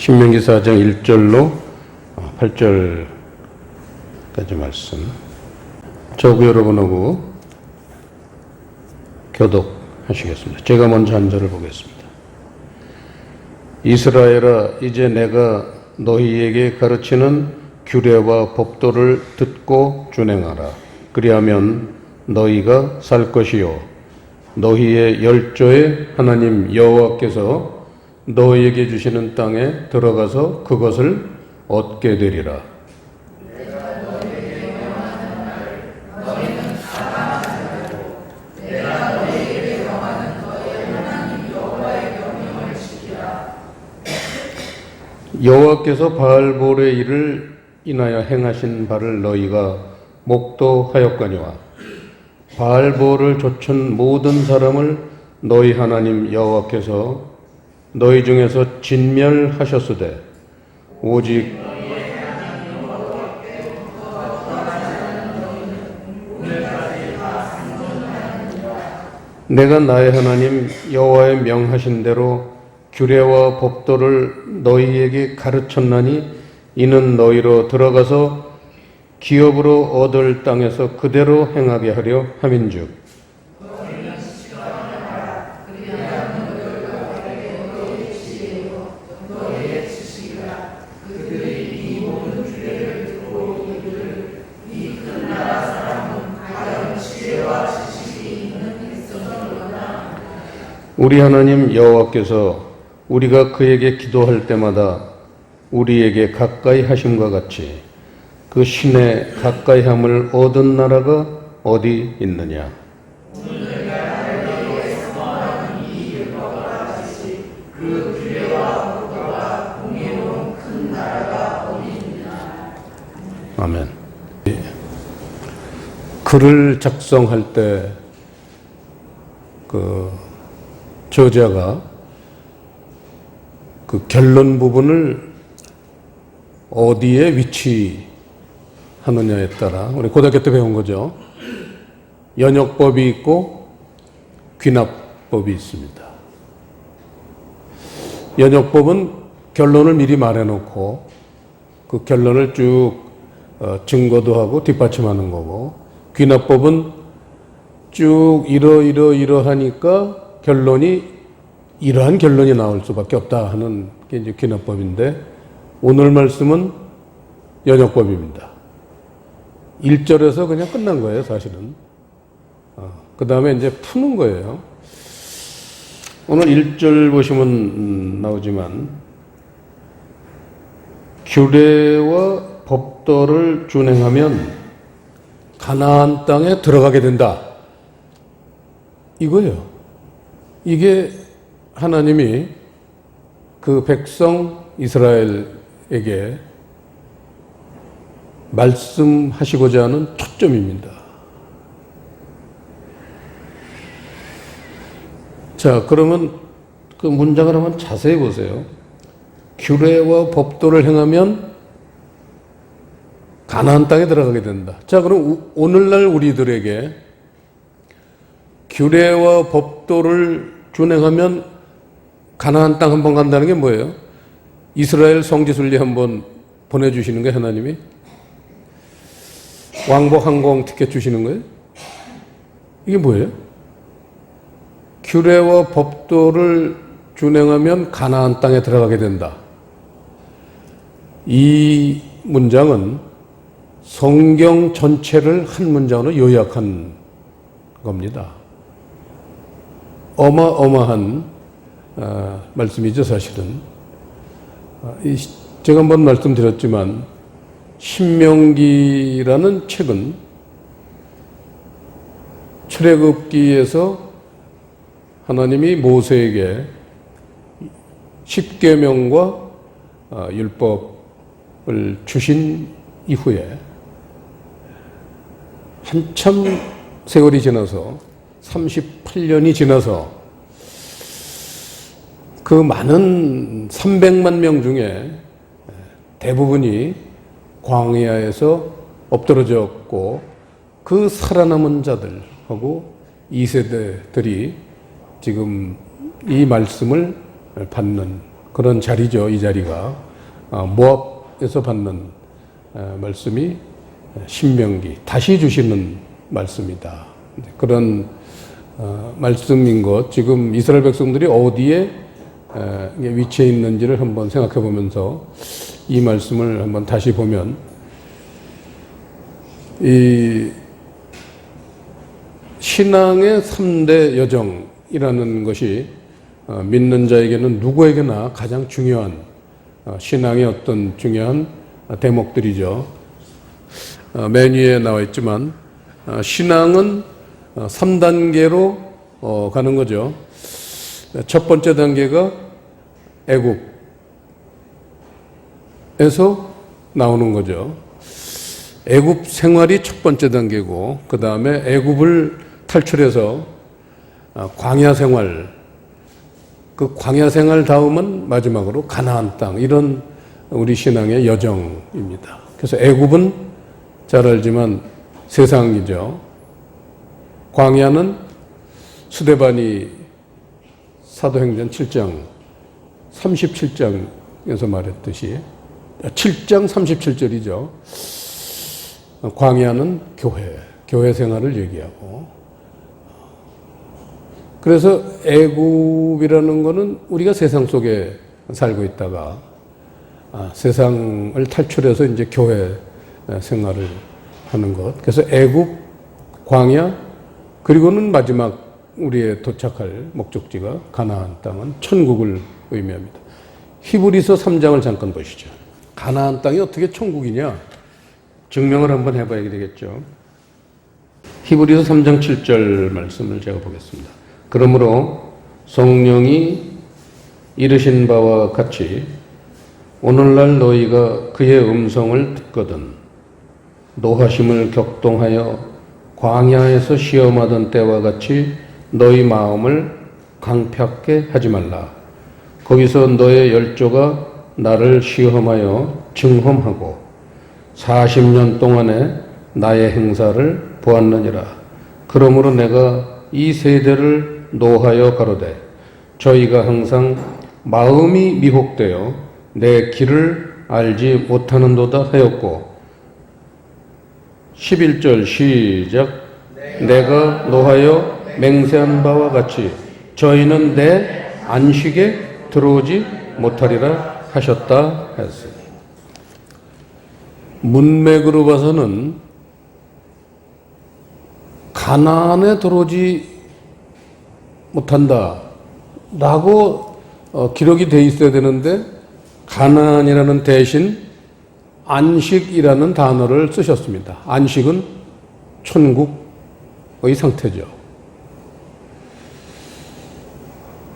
신명기 4장 1절로 8절까지 말씀. 저하고 여러분하고 교독하시겠습니다. 제가 먼저 한 절을 보겠습니다. 이스라엘아, 이제 내가 너희에게 가르치는 규례와 법도를 듣고 준행하라. 그리하면 너희가 살 것이요 너희의 열조의 하나님 여호와께서 너희에게 주시는 땅에 들어가서 그것을 얻게 되리라. 여호와께서 바알볼의 일을 인하여 행하신 바를 너희가 목도하였거니와 바알볼을 좇은 모든 사람을 너희 하나님 여호와께서 너희 중에서 진멸하셨으되 오직 내가 나의 하나님 여호와의 명하신 대로 규례와 법도를 너희에게 가르쳤나니 이는 너희로 들어가서 기업으로 얻을 땅에서 그대로 행하게 하려 함인즉 우리 하나님 여호와께서 우리가 그에게 기도할 때마다 우리에게 가까이 하심과 같이 그 신의 가까이 함을 얻은 나라가 어디 있느냐? 아멘. 글을 작성할 때 저자가 그 결론 부분을 어디에 위치하느냐에 따라 우리 고등학교 때 배운 거죠. 연역법이 있고 귀납법이 있습니다. 연역법은 결론을 미리 말해놓고 그 결론을 쭉 증거도 하고 뒷받침하는 거고, 귀납법은 쭉 이러하니까 결론이 이러한 결론이 나올 수밖에 없다 하는 게 이제 귀납법인데, 오늘 말씀은 연역법입니다. 1절에서 그냥 끝난 거예요, 사실은. 그 다음에 이제 푸는 거예요. 오늘 1절 보시면 나오지만, 규례와 법도를 준행하면 가나안 땅에 들어가게 된다. 이거예요. 이게 하나님이 그 백성 이스라엘에게 말씀하시고자 하는 초점입니다. 자, 그러면 그 문장을 한번 자세히 보세요. 규례와 법도를 행하면 가나안 땅에 들어가게 된다. 자, 그럼 오늘날 우리들에게 규례와 법도를 준행하면 가나안 땅 한번 간다는 게 뭐예요? 이스라엘 성지순례 한번 보내주시는 거예요, 하나님이? 왕복 항공 티켓 주시는 거예요? 이게 뭐예요? 규례와 법도를 준행하면 가나안 땅에 들어가게 된다. 이 문장은 성경 전체를 한 문장으로 요약한 겁니다. 어마어마한 말씀이죠, 사실은. 제가 한번 말씀드렸지만 신명기라는 책은 출애굽기에서 하나님이 모세에게 십계명과 율법을 주신 이후에 한참 세월이 지나서 38년이 지나서 그 많은 300만 명 중에 대부분이 광야에서 엎드러졌고, 그 살아남은 자들하고 2세대들이 지금 이 말씀을 받는 그런 자리죠. 이 자리가 모압에서 받는 말씀이 신명기 다시 주시는 말씀이다. 그런 말씀인 것. 지금 이스라엘 백성들이 어디에 위치해 있는지를 한번 생각해 보면서 이 말씀을 한번 다시 보면 이 신앙의 3대 여정이라는 것이 믿는 자에게는 누구에게나 가장 중요한 신앙의 어떤 중요한 대목들이죠. 맨 위에 나와 있지만 신앙은 3단계로 가는 거죠. 첫 번째 단계가 애굽에서 나오는 거죠. 애굽 생활이 첫 번째 단계고 그 다음에 애굽을 탈출해서 광야 생활, 그 광야 생활 다음은 마지막으로 가나안 땅, 이런 우리 신앙의 여정입니다. 그래서 애굽은 잘 알지만 세상이죠. 광야는 스데반이 사도행전 7장 37장에서 말했듯이 7장 37절이죠. 광야는 교회 생활을 얘기하고, 그래서 애굽이라는 거는 우리가 세상 속에 살고 있다가 세상을 탈출해서 이제 교회 생활을 하는 것. 그래서 애굽, 광야, 그리고는 마지막 우리의 도착할 목적지가 가나안 땅은 천국을 의미합니다. 히브리서 3장을 잠깐 보시죠. 가나안 땅이 어떻게 천국이냐? 증명을 한번 해봐야 되겠죠. 히브리서 3장 7절 말씀을 제가 보겠습니다. 그러므로 성령이 이르신 바와 같이 오늘날 너희가 그의 음성을 듣거든 노하심을 격동하여 광야에서 시험하던 때와 같이 너희 마음을 강팍게 하지 말라. 거기서 너의 열조가 나를 시험하여 증험하고 40년 동안에 나의 행사를 보았느니라. 그러므로 내가 이 세대를 노하여 가로되 저희가 항상 마음이 미혹되어 내 길을 알지 못하는도다 하였고 11절 시작. 내가 노하여 맹세한 바와 같이 저희는 내 안식에 들어오지 못하리라 하셨다 했어요. 문맥으로 봐서는 가나안에 들어오지 못한다 라고 기록이 돼 있어야 되는데 가나안이라는 대신 안식이라는 단어를 쓰셨습니다. 안식은 천국의 상태죠.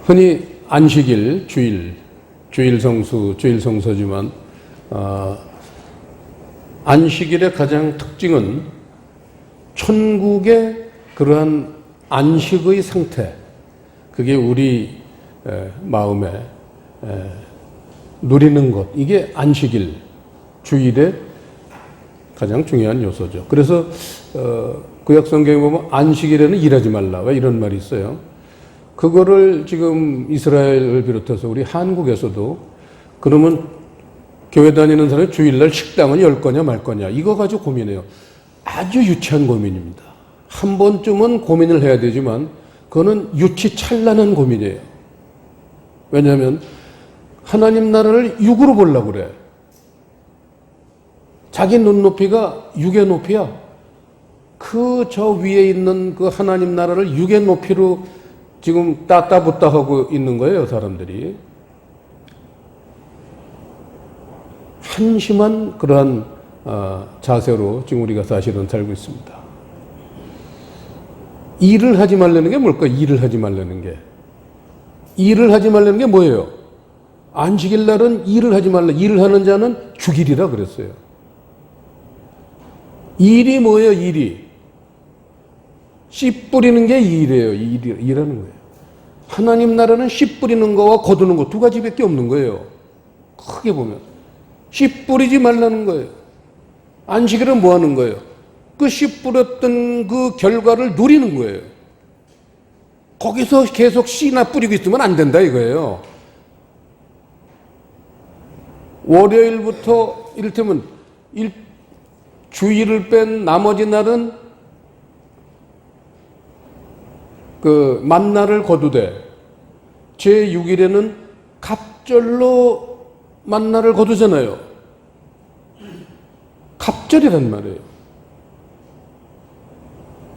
흔히 안식일, 주일 성서지만 안식일의 가장 특징은 천국의 그러한 안식의 상태, 그게 우리 마음에 누리는 것, 이게 안식일, 주일의 가장 중요한 요소죠. 그래서 구약 성경에 보면 안식일에는 일하지 말라, 왜 이런 말이 있어요. 그거를 지금 이스라엘을 비롯해서 우리 한국에서도 그러면 교회 다니는 사람이 주일날 식당을 열 거냐 말 거냐 이거 가지고 고민해요. 아주 유치한 고민입니다. 한 번쯤은 고민을 해야 되지만 그거는 유치찬란한 고민이에요. 왜냐하면 하나님 나라를 육으로 보려고 그래. 자기 눈높이가 육의 높이야. 그 저 위에 있는 그 하나님 나라를 육의 높이로 지금 따따붙다 하고 있는 거예요, 사람들이. 한심한 그러한 자세로 지금 우리가 사실은 살고 있습니다. 일을 하지 말라는 게 뭘까? 일을 하지 말라는 게. 일을 하지 말라는 게 뭐예요? 안식일 날은 일을 하지 말라. 일을 하는 자는 죽이리라 그랬어요. 일이 뭐예요, 일이? 씨 뿌리는 게 일이에요. 일하는 거예요. 하나님 나라는 씨 뿌리는 거와 거두는 거 두 가지밖에 없는 거예요. 크게 보면. 씨 뿌리지 말라는 거예요. 안식일은 뭐 하는 거예요? 그 씨 뿌렸던 그 결과를 누리는 거예요. 거기서 계속 씨나 뿌리고 있으면 안 된다 이거예요. 월요일부터 이를테면 주일을 뺀 나머지 날은 그 만날을 거두되 제6일에는 갑절로 만날을 거두잖아요. 갑절이란 말이에요.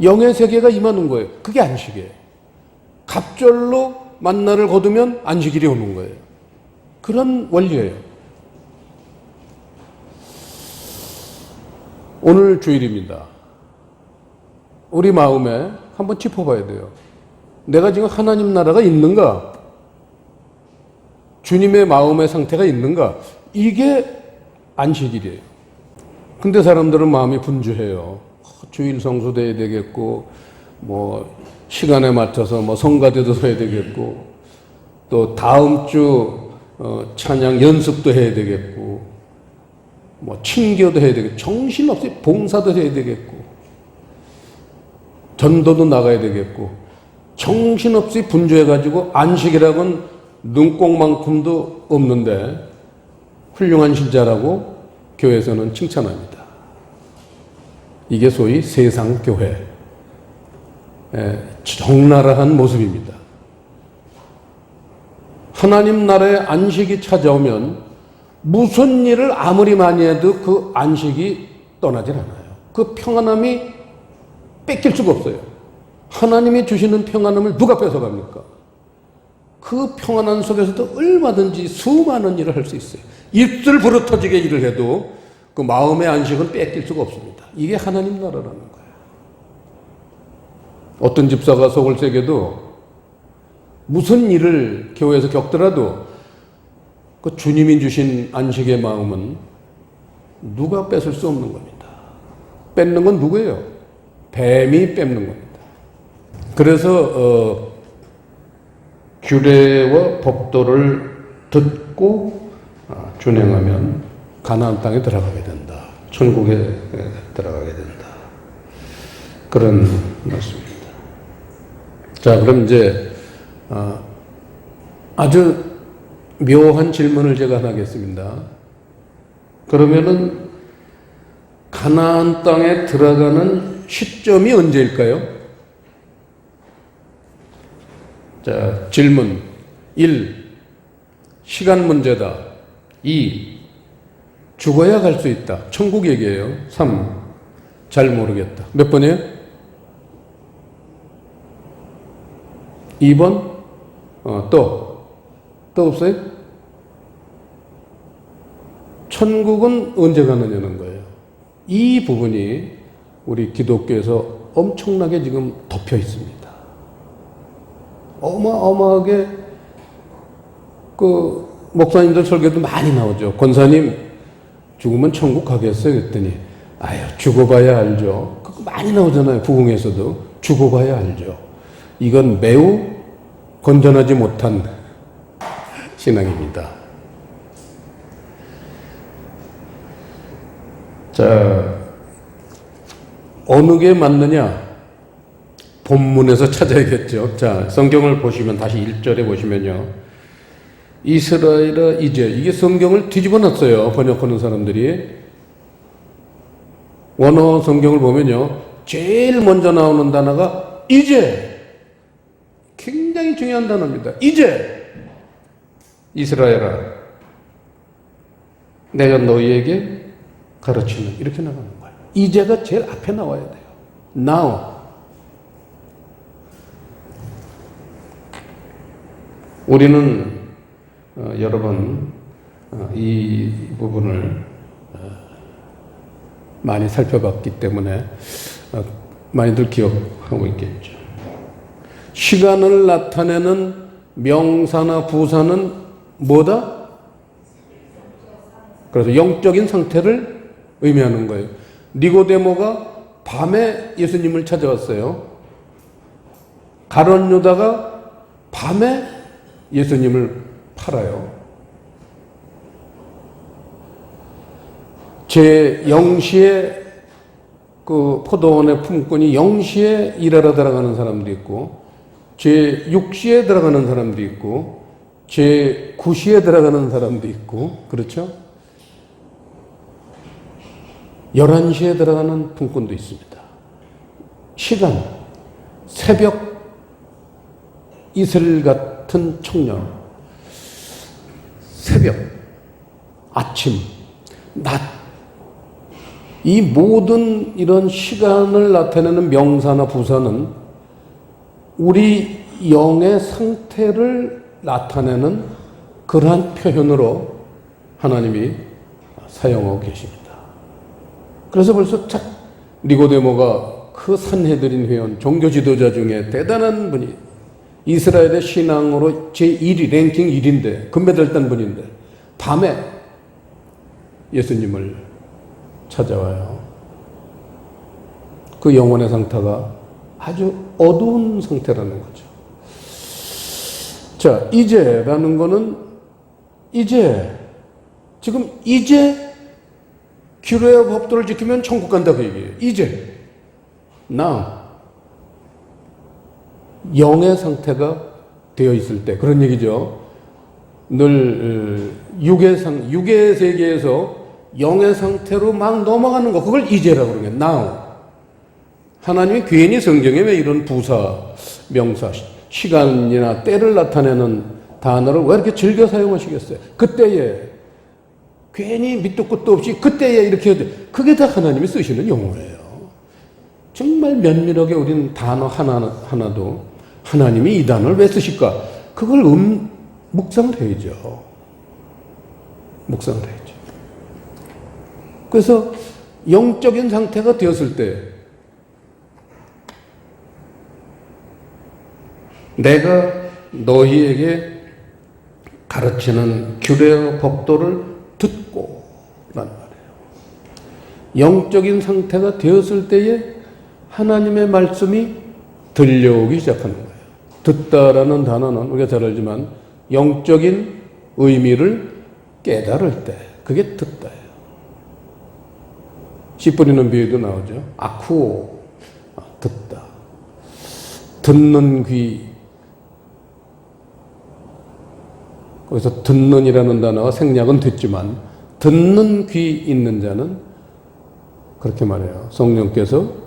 영의 세계가 임하는 거예요. 그게 안식이에요. 갑절로 만날을 거두면 안식일이 오는 거예요. 그런 원리예요. 오늘 주일입니다. 우리 마음에 한번 짚어봐야 돼요. 내가 지금 하나님 나라가 있는가? 주님의 마음의 상태가 있는가? 이게 안식일이에요. 근데 사람들은 마음이 분주해요. 주일 성수돼야 되겠고, 뭐 시간에 맞춰서 뭐 성가대도 해야 되겠고, 또 다음 주 찬양 연습도 해야 되겠고, 뭐 친교도 해야 되겠고, 정신없이 봉사도 해야 되겠고, 전도도 나가야 되겠고, 정신없이 분주해가지고 안식이라고는 눈꼭만큼도 없는데 훌륭한 신자라고 교회에서는 칭찬합니다. 이게 소위 세상교회, 적나라한 모습입니다. 하나님 나라의 안식이 찾아오면 무슨 일을 아무리 많이 해도 그 안식이 떠나질 않아요. 그 평안함이 뺏길 수가 없어요. 하나님이 주시는 평안함을 누가 뺏어갑니까? 그 평안함 속에서도 얼마든지 수많은 일을 할 수 있어요. 입술 부러터지게 일을 해도 그 마음의 안식은 뺏길 수가 없습니다. 이게 하나님 나라라는 거예요. 어떤 집사가 속을 새겨도 무슨 일을 교회에서 겪더라도 그 주님이 주신 안식의 마음은 누가 뺏을 수 없는 겁니다. 뺏는 건 누구예요? 뱀이 뺏는 겁니다. 그래서 규례와 법도를 듣고 준행하면 가나안 땅에 들어가게 된다. 천국에 들어가게 된다. 그런 말씀입니다. 자, 그럼 이제 아주 묘한 질문을 제가 하나 하겠습니다. 그러면은 가나안 땅에 들어가는 시점이 언제일까요? 자, 질문 1. 시간 문제다. 2. 죽어야 갈 수 있다. 천국 얘기예요. 3. 잘 모르겠다. 몇 번이에요? 2번? 또 없어요? 천국은 언제 가느냐는 거예요. 이 부분이 우리 기독교에서 엄청나게 지금 덮여 있습니다. 어마어마하게 그 목사님들 설교도 많이 나오죠. 권사님 죽으면 천국 가겠어요? 그랬더니 아유 죽어봐야 알죠. 그거 많이 나오잖아요. 부흥에서도 죽어봐야 알죠. 이건 매우 건전하지 못한 신앙입니다. 자, 어느 게 맞느냐? 본문에서 찾아야겠죠. 자, 성경을 보시면 다시 1절에 보시면요. 이스라엘아 이제, 이게 성경을 뒤집어 놨어요. 번역하는 사람들이. 원어 성경을 보면요. 제일 먼저 나오는 단어가 이제. 굉장히 중요한 단어입니다. 이제. 이스라엘아, 내가 너희에게 가르치는, 이렇게 나가는 거예요. 이제가 제일 앞에 나와야 돼요. Now. 우리는 여러 번 이 부분을 많이 살펴봤기 때문에 많이들 기억하고 있겠죠. 시간을 나타내는 명사나 부사는 뭐다? 그래서 영적인 상태를 의미하는 거예요. 니고데모가 밤에 예수님을 찾아왔어요. 가룟 유다가 밤에 예수님을 팔아요. 제 0시에 그 포도원의 품꾼이 0시에 일하러 들어가는 사람도 있고, 제 6시에 들어가는 사람도 있고, 제 9시에 들어가는 사람도 있고, 그렇죠? 11시에 들어가는 분권도 있습니다. 시간, 새벽 이슬 같은 청년, 새벽, 아침, 낮, 이 모든 이런 시간을 나타내는 명사나 부사는 우리 영의 상태를 나타내는 그러한 표현으로 하나님이 사용하고 계십니다. 그래서 벌써 니고데모가 그 산헤드린 회원, 종교 지도자 중에 대단한 분이 이스라엘의 신앙으로 제1위, 랭킹 1위인데, 금메달 딴 분인데, 밤에 예수님을 찾아와요. 그 영혼의 상태가 아주 어두운 상태라는 거죠. 자, 이제라는 거는 지금 규례와 법도를 지키면 천국 간다 그 얘기예요. 이제 영의 상태가 되어 있을 때 그런 얘기죠. 늘 육의 세계에서 영의 상태로 막 넘어가는 거, 그걸 이제라고 그러는 거예요. now. 하나님이 괜히 성경에 왜 이런 부사, 명사, 시간이나 때를 나타내는 단어를 왜 이렇게 즐겨 사용하시겠어요? 그때에 괜히 밑도 끝도 없이 그때에 이렇게 해도 그게 다 하나님이 쓰시는 용어예요. 정말 면밀하게 우리는 단어 하나도 하나님이 이 단어를 왜 쓰실까? 그걸 묵상을 해야죠. 묵상을 해야죠. 그래서 영적인 상태가 되었을 때 내가 너희에게 가르치는 규례와 법도를 듣고 란 말이에요. 영적인 상태가 되었을 때에 하나님의 말씀이 들려오기 시작하는 거예요. 듣다라는 단어는 우리가 잘 알지만 영적인 의미를 깨달을 때 그게 듣다예요. 씨 뿌리는 비유도 나오죠. 아쿠오, 듣다. 듣는 귀. 거기서 듣는이라는 단어가 생략은 됐지만 듣는 귀 있는 자는 그렇게 말해요. 성령께서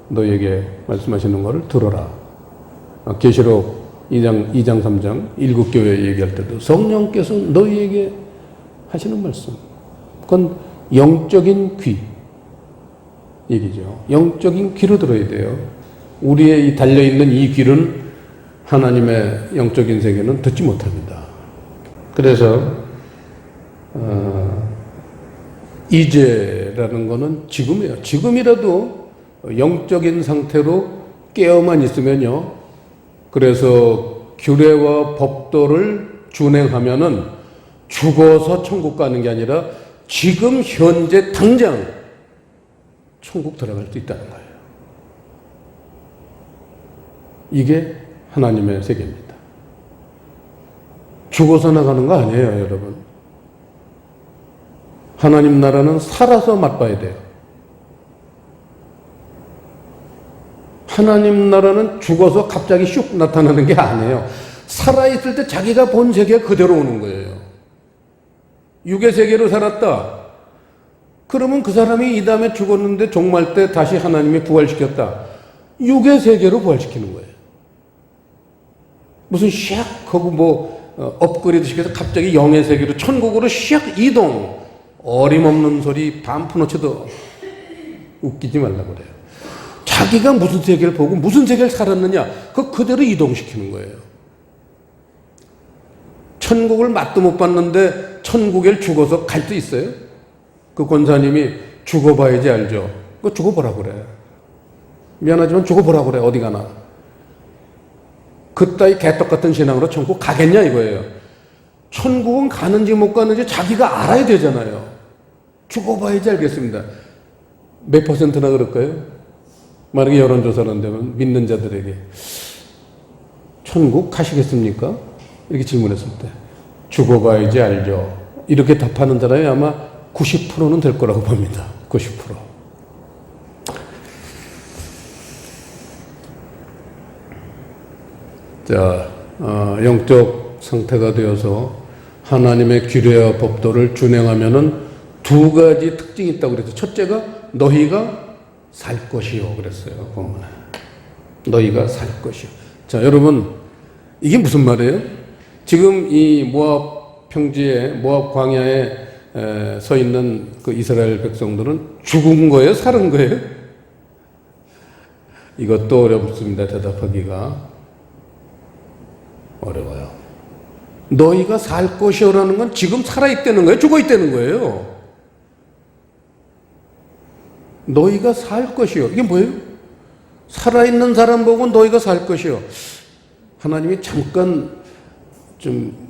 너에게 말씀하시는 것을 들어라. 계시록 2장 3장 7교회 얘기할 때도 성령께서 너희에게 하시는 말씀. 그건 영적인 귀 얘기죠. 영적인 귀로 들어야 돼요. 우리의 이 달려있는 이 귀는 하나님의 영적인 세계는 듣지 못합니다. 그래서 이제라는 거는 지금이에요. 지금이라도 영적인 상태로 깨어만 있으면요. 그래서 규례와 법도를 준행하면은 죽어서 천국 가는 게 아니라 지금 현재 당장 천국 들어갈 수 있다는 거예요. 이게 하나님의 세계입니다. 죽어서 나가는 거 아니에요, 여러분. 하나님 나라는 살아서 맛봐야 돼요. 하나님 나라는 죽어서 갑자기 슉 나타나는 게 아니에요. 살아있을 때 자기가 본 세계 그대로 오는 거예요. 육의 세계로 살았다. 그러면 그 사람이 이 다음에 죽었는데 종말 때 다시 하나님이 부활시켰다. 육의 세계로 부활시키는 거예요. 무슨 샥 하고 업그레이드 시켜서 갑자기 영의 세계로 천국으로 샥 이동. 어림없는 소리 반푼어치도 웃기지 말라고 그래요. 자기가 무슨 세계를 보고 무슨 세계를 살았느냐 그대로 이동시키는 거예요. 천국을 맛도 못 봤는데 천국에 죽어서 갈 수 있어요? 그 권사님이 죽어봐야지 알죠. 그거 죽어보라 그래. 미안하지만 죽어보라 그래. 어디 가나. 그따위 개떡 같은 신앙으로 천국 가겠냐 이거예요. 천국은 가는지 못 가는지 자기가 알아야 되잖아요. 죽어봐야지 알겠습니다. 몇 %나 그럴까요? 만약에 여론조사를 한다면 믿는 자들에게 천국 가시겠습니까? 이렇게 질문했을 때 죽어봐야지 알죠. 이렇게 답하는 사람이 아마 90%는 될 거라고 봅니다. 90%. 자, 영적 상태가 되어서 하나님의 규례와 법도를 준행하면은 두 가지 특징이 있다고 그래서 첫째가 너희가 살 것이요 그랬어요. 본문에. 너희가 살 것이요. 자, 여러분 이게 무슨 말이에요? 지금 이 모압 평지에 모압 광야에 서 있는 그 이스라엘 백성들은 죽은 거예요? 살은 거예요? 이것도 어렵습니다. 대답하기가 어려워요. 너희가 살 것이요라는 건 지금 살아있다는 거예요? 죽어있다는 거예요? 너희가 살 것이요. 이게 뭐예요? 살아있는 사람 보고 너희가 살 것이요. 하나님이 잠깐 좀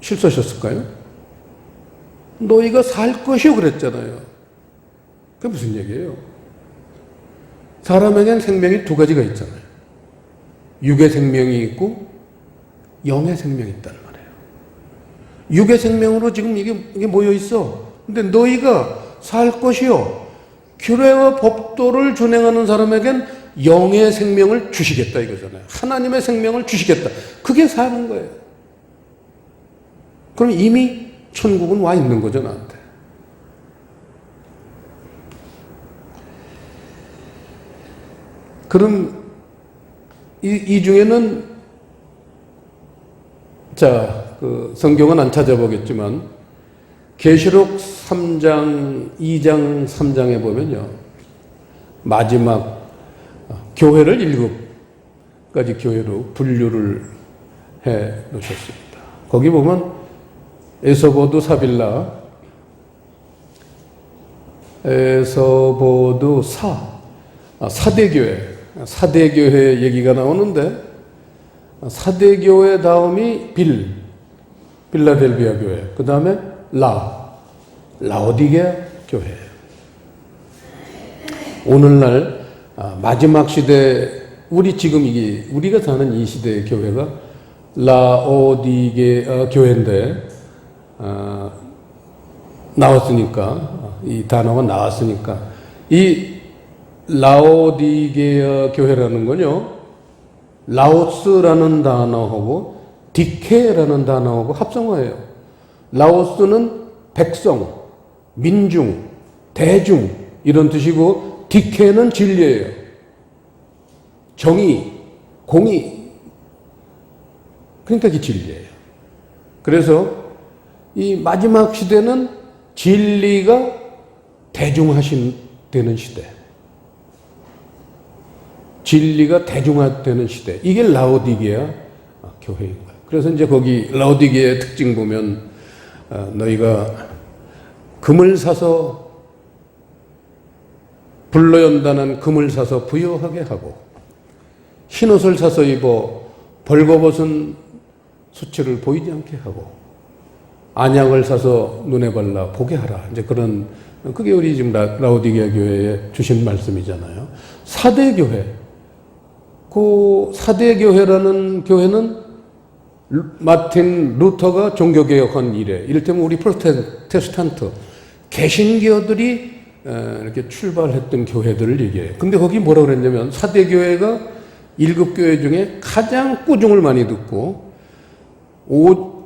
실수하셨을까요? 너희가 살 것이요 그랬잖아요. 그게 무슨 얘기예요? 사람에겐 생명이 두 가지가 있잖아요. 육의 생명이 있고 영의 생명이 있단 말이에요. 육의 생명으로 지금 이게 모여 있어. 근데 너희가 살 것이요. 규례와 법도를 준행하는 사람에겐 영의 생명을 주시겠다 이거잖아요. 하나님의 생명을 주시겠다. 그게 사는 거예요. 그럼 이미 천국은 와 있는 거죠, 나한테. 그럼 이 중에는 자, 그 성경은 안 찾아보겠지만 계시록 3장, 2장, 3장에 보면요. 마지막 교회를 7가지 교회로 분류를 해 놓으셨습니다. 거기 보면 에서보드 사빌라, 에서보드 사대교회, 사대교회 얘기가 나오는데 사대교회 다음이 빌라델비아 교회, 그 다음에 라오디게아 교회예요. 오늘날 마지막 시대, 우리가 사는 이 시대의 교회가 라오디게아 교회인데, 나왔으니까, 이 단어가 나왔으니까, 이 라오디게아 교회라는 건요, 라오스라는 단어하고 디케라는 단어하고 합성어예요. 라오스는 백성, 민중, 대중 이런 뜻이고 디케는 진리예요. 정의, 공의. 그러니까 이게 진리예요. 그래서 이 마지막 시대는 진리가 대중화되는 시대. 진리가 대중화되는 시대. 이게 라오디게아 교회인 거예요. 그래서 이제 거기 라오디게아의 특징 보면 너희가 금을 사서 불로 연단한 금을 사서 부유하게 하고 흰옷을 사서 입어 벌거벗은 수치를 보이지 않게 하고 안약을 사서 눈에 발라 보게 하라. 이제 그게 우리 지금 라오디게아 교회에 주신 말씀이잖아요. 사대교회. 그 사대교회라는 교회는 마틴 루터가 종교개혁한 이래, 이를테면 우리 프로테스탄트, 개신교들이 이렇게 출발했던 교회들을 얘기해요. 근데 거기 뭐라 그랬냐면, 사대교회가 7교회 중에 가장 꾸중을 많이 듣고,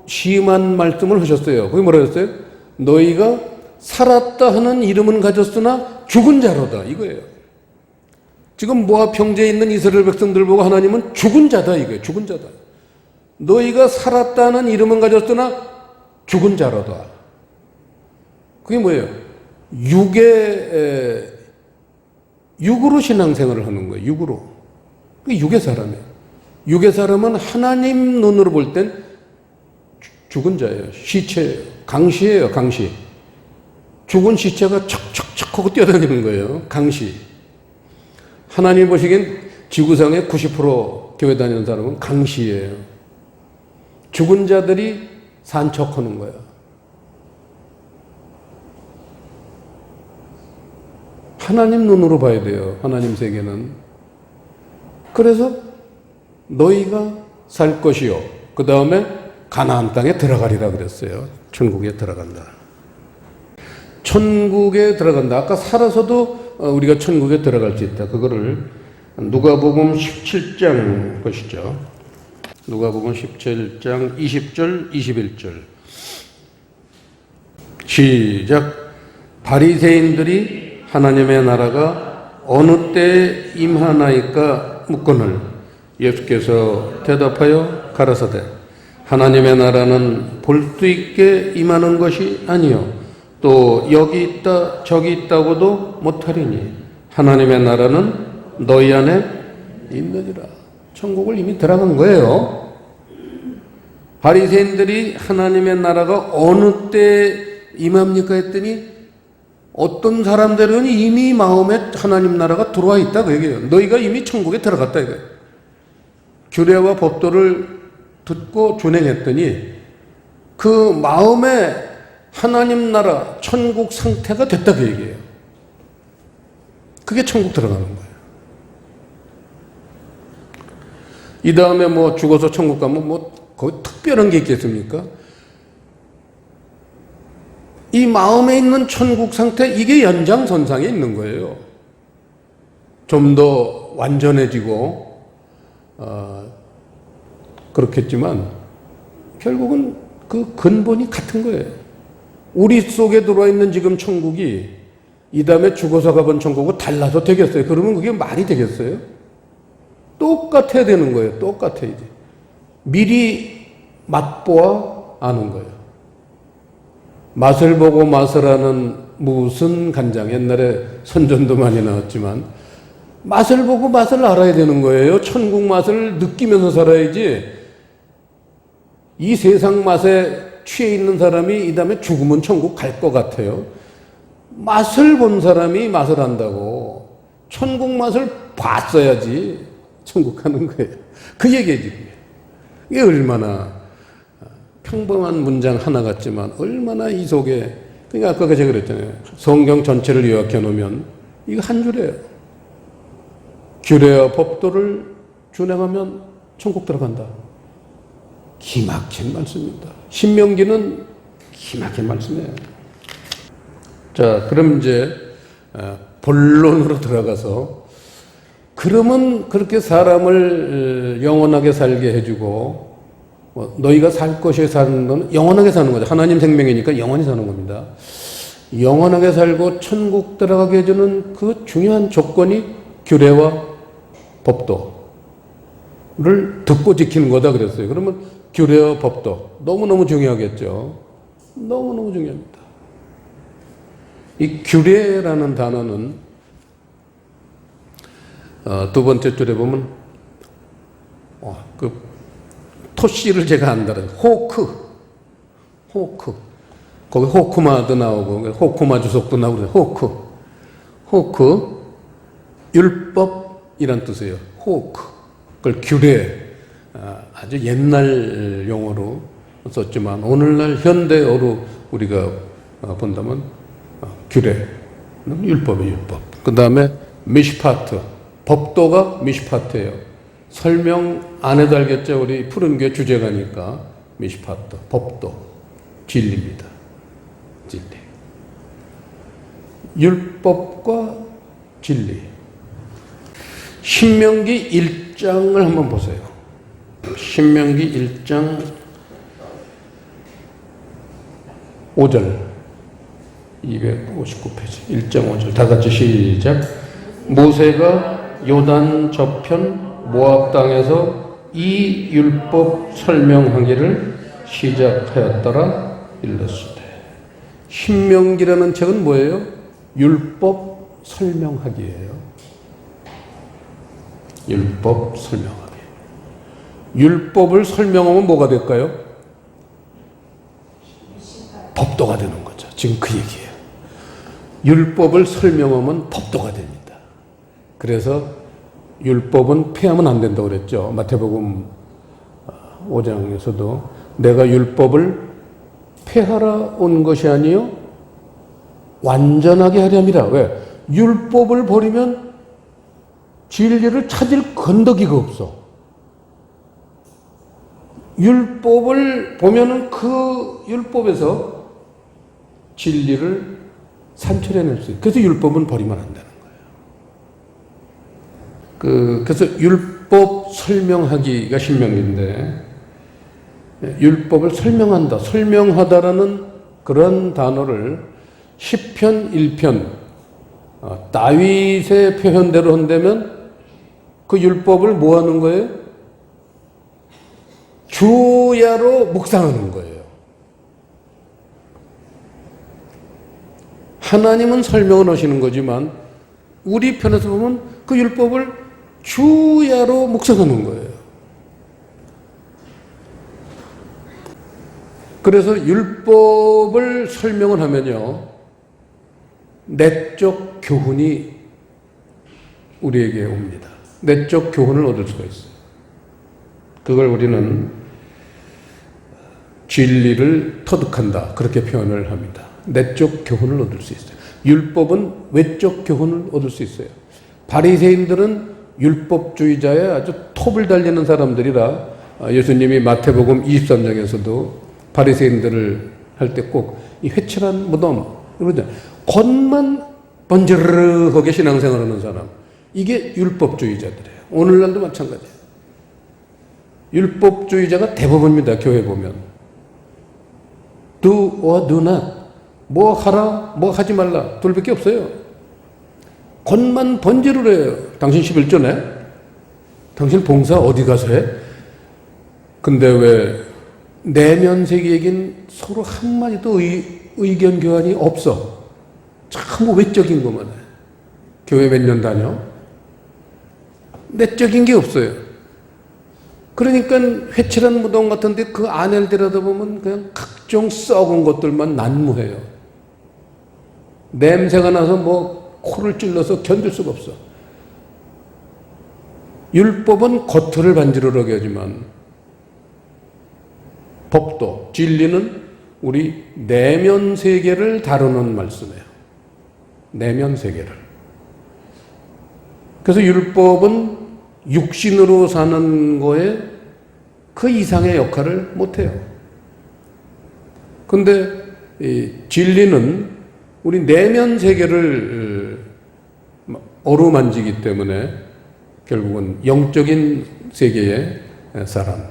심한 말씀을 하셨어요. 거기 뭐라 그랬어요? 너희가 살았다 하는 이름은 가졌으나 죽은 자로다. 이거예요. 지금 모압 평지에 있는 이스라엘 백성들 보고 하나님은 죽은 자다 이거예요. 죽은 자다. 너희가 살았다는 이름은 가졌으나 죽은 자로다. 그게 뭐예요? 육으로 신앙생활을 하는 거예요. 육으로. 그게 육의 사람이에요. 육의 사람은 하나님 눈으로 볼 땐 죽은 자예요. 시체예요. 강시예요. 강시. 죽은 시체가 척척척 하고 뛰어다니는 거예요. 강시. 하나님 보시기엔 지구상의 90% 교회 다니는 사람은 강시예요. 죽은 자들이 산척하는 거야. 하나님 눈으로 봐야 돼요. 하나님 세계는. 그래서 너희가 살 것이요. 그 다음에 가나안 땅에 들어가리라 그랬어요. 천국에 들어간다. 천국에 들어간다. 아까 살아서도 우리가 천국에 들어갈 수 있다. 그거를 누가복음 17장 보시죠. 누가복음 17장 20절 21절 시작. 바리새인들이 하나님의 나라가 어느 때에 임하나이까 묻거늘 예수께서 대답하여 가라사대 하나님의 나라는 볼 수 있게 임하는 것이 아니요 또 여기 있다 저기 있다고도 못하리니 하나님의 나라는 너희 안에 있느니라. 천국을 이미 들어간 거예요. 바리새인들이 하나님의 나라가 어느 때 임합니까 했더니 어떤 사람들은 이미 마음에 하나님 나라가 들어와 있다 그 얘기예요. 너희가 이미 천국에 들어갔다 이거예요. 규례와 법도를 듣고 준행했더니 그 마음에 하나님 나라 천국 상태가 됐다 그 얘기예요. 그게 천국 들어가는 거예요. 이 다음에 뭐 죽어서 천국 가면 뭐 거기 특별한 게 있겠습니까? 이 마음에 있는 천국 상태 이게 연장선상에 있는 거예요. 좀 더 완전해지고 그렇겠지만 결국은 그 근본이 같은 거예요. 우리 속에 들어와 있는 지금 천국이 이 다음에 죽어서 가본 천국과 달라서 되겠어요? 그러면 그게 말이 되겠어요? 똑같아야 되는 거예요. 똑같아야지. 미리 맛보아 아는 거예요. 맛을 보고 맛을 아는 무슨 간장. 옛날에 선전도 많이 나왔지만 맛을 보고 맛을 알아야 되는 거예요. 천국 맛을 느끼면서 살아야지. 이 세상 맛에 취해 있는 사람이 이 다음에 죽으면 천국 갈 것 같아요. 맛을 본 사람이 맛을 안다고. 천국 맛을 봤어야지 천국 가는 거예요. 그 얘기지. 이게 얼마나 평범한 문장 하나 같지만 얼마나 이 속에, 그러니까 아까 제가 그랬잖아요. 성경 전체를 요약해 놓으면 이거 한 줄이에요. 규례와 법도를 준행하면 천국 들어간다. 기막힌 말씀입니다. 신명기는 기막힌 말씀이에요. 자, 그럼 이제 본론으로 들어가서 그러면 그렇게 사람을 영원하게 살게 해주고 너희가 살 것이 사는 건 영원하게 사는 거죠. 하나님 생명이니까 영원히 사는 겁니다. 영원하게 살고 천국 들어가게 해주는 그 중요한 조건이 규례와 법도를 듣고 지키는 거다 그랬어요. 그러면 규례와 법도 너무너무 중요하겠죠. 너무너무 중요합니다. 이 규례라는 단어는 두 번째 줄에 보면 그 토씨를 제가 안다는 호크 거기 호크마도 나오고 호크마 주석도 나오고 호크 율법이란 뜻이에요. 호크 그걸 규례 아주 옛날 용어로 썼지만 오늘날 현대어로 우리가 본다면 규례 율법이에요. 율법. 그 다음에 미시파트 법도가 미시파트예요. 설명 안 해도 알겠죠. 우리 푸른교회 주제가니까 미시파트 법도 진리입니다. 진리. 율법과 진리. 신명기 1장을 한번 보세요. 신명기 1장 5절 259페이지 1장 5절 다 같이 시작. 모세가 요단 저편 모압 땅에서 이 율법 설명하기를 시작하였더라 일렀으되. 신명기라는 책은 뭐예요? 율법 설명하기예요. 율법 설명하기. 율법을 설명하면 뭐가 될까요? 법도가 되는 거죠. 지금 그 얘기예요. 율법을 설명하면 법도가 됩니다. 그래서 율법은 폐하면 안 된다고 그랬죠. 마태복음 5장에서도 내가 율법을 폐하러 온 것이 아니요 완전하게 하려니라. 왜? 율법을 버리면 진리를 찾을 건더기가 없어. 율법을 보면은 그 율법에서 진리를 산출해낼 수 있어요. 그래서 율법은 버리면 안 되는 거예요. 그래서 율법 설명하기가 신명인데, 율법을 설명한다, 설명하다라는 그런 단어를 시편 1편 다윗의 표현대로 한다면 그 율법을 뭐 하는 거예요? 주야로 묵상하는 거예요. 하나님은 설명을 하시는 거지만 우리 편에서 보면 그 율법을 주야로 묵상하는 거예요. 그래서 율법을 설명을 하면요, 내적 교훈이 우리에게 옵니다. 내적 교훈을 얻을 수가 있어요. 그걸 우리는 진리를 터득한다, 그렇게 표현을 합니다. 내적 교훈을 얻을 수 있어요. 율법은 외적 교훈을 얻을 수 있어요. 바리새인들은 율법주의자의 아주 톱을 달리는 사람들이라 예수님이 마태복음 23장에서도 바리새인들을 할 때 꼭 이 회칠한 무덤, 그러죠. 겉만 번지르르하게 신앙생활하는 사람, 이게 율법주의자들이에요. 오늘날도 마찬가지예요. 율법주의자가 대부분입니다. 교회 보면 do or do not, 뭐 하라 뭐 하지 말라, 둘밖에 없어요. 겉만 번지르르해요. 당신 11조 내? 당신 봉사 어디 가서 해? 근데 왜 내면 세계에겐 서로 한마디도 의견 교환이 없어. 참 외적인 것만 해. 교회 몇 년 다녀? 내적인 게 없어요. 그러니까 회칠한 무덤 같은데 그 안을 들여다보면 그냥 각종 썩은 것들만 난무해요. 냄새가 나서 뭐 코를 찔러서 견딜 수가 없어. 율법은 겉을 반지르르게 하지만 법도, 진리는 우리 내면 세계를 다루는 말씀이에요. 내면 세계를. 그래서 율법은 육신으로 사는 거에 그 이상의 역할을 못해요. 근데 진리는 우리 내면 세계를 어루만지기 때문에 결국은 영적인 세계의 사람으로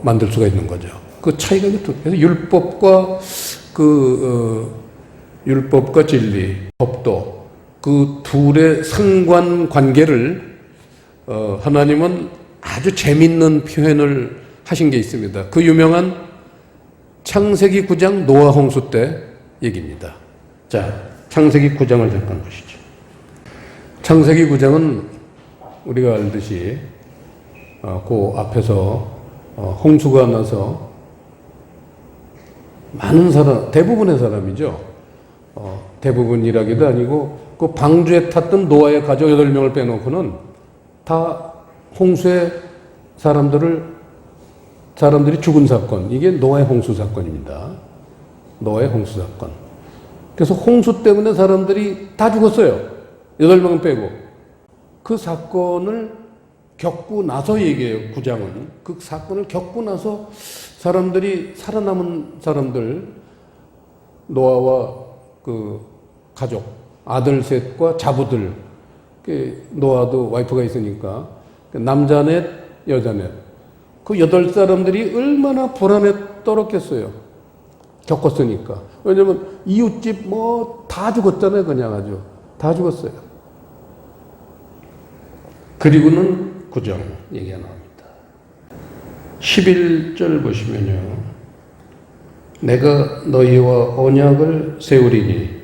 만들 수가 있는 거죠. 그 차이가 그래서 율법과 진리, 법도, 그 둘의 상관관계를 하나님은 아주 재밌는 표현을 하신 게 있습니다. 그 유명한 창세기 9장 노아 홍수 때 얘기입니다. 자, 창세기 9장을 잠깐 보시죠. 창세기 9장은 우리가 알듯이 그 앞에서 홍수가 나서 많은 사람, 대부분의 사람이죠. 대부분이라기도 아니고 그 방주에 탔던 노아의 가족 8명을 빼놓고는 다 홍수에 사람들이 죽은 사건, 이게 노아의 홍수 사건입니다. 노아의 홍수 사건. 그래서 홍수 때문에 사람들이 다 죽었어요. 8명은 빼고. 그 사건을 겪고 나서 얘기해요, 9장은. 그 사건을 겪고 나서 사람들이, 살아남은 사람들, 노아와 그 가족, 아들 셋과 자부들, 노아도 와이프가 있으니까, 남자 넷, 여자 넷. 그 8사람들이 얼마나 불안에 떨었겠어요. 겪었으니까. 왜냐면 이웃집 뭐 다 죽었잖아요, 그냥 아주. 다 죽었어요. 그리고는 9장 얘기가 나옵니다. 11절 보시면요. 내가 너희와 언약을 세우리니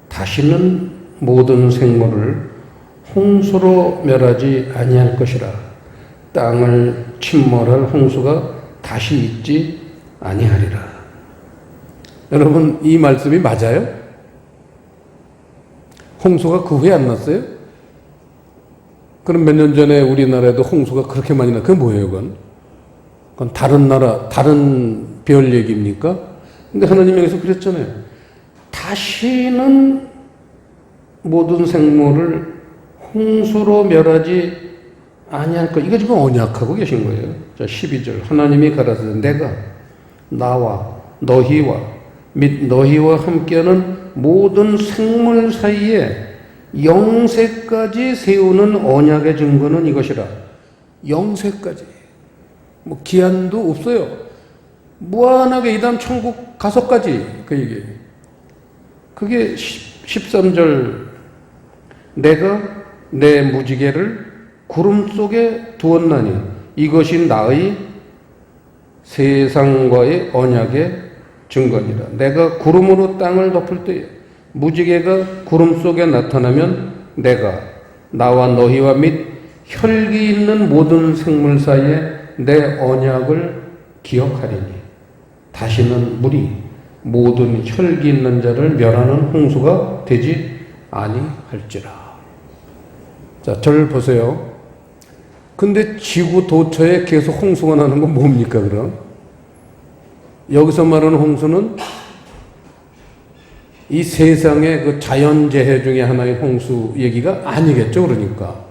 다시는 모든 생물을 홍수로 멸하지 아니할 것이라. 땅을 침몰할 홍수가 다시 있지 아니하리라. 여러분, 이 말씀이 맞아요? 홍수가 그 후에 안 났어요? 그럼 몇 년 전에 우리나라에도 홍수가 그렇게 많이 나, 그게 뭐예요, 그건? 그건 다른 나라, 다른 별 얘기입니까? 근데 하나님이 여기서 그랬잖아요. 다시는 모든 생물을 홍수로 멸하지 아니할 것. 이거 지금 언약하고 계신 거예요. 자, 12절. 하나님이 가라사대 내가 나와 너희와 및 너희와 함께하는 모든 생물 사이에 영세까지 세우는 언약의 증거는 이것이라. 영세까지. 뭐 기한도 없어요. 무한하게 이 다음 천국 가서까지 그 얘기예요. 그게 13절 내가 내 무지개를 구름 속에 두었나니 이것이 나의 세상과의 언약의 증거니라. 내가 구름으로 땅을 덮을 때에 무지개가 구름 속에 나타나면 내가 나와 너희와 및 혈기 있는 모든 생물 사이에 내 언약을 기억하리니 다시는 물이 모든 혈기 있는 자를 멸하는 홍수가 되지 아니할지라. 자, 절 보세요. 근데 지구 도처에 계속 홍수가 나는 건 뭡니까, 그럼? 여기서 말하는 홍수는 이 세상의 그 자연재해 중에 하나의 홍수 얘기가 아니겠죠, 그러니까.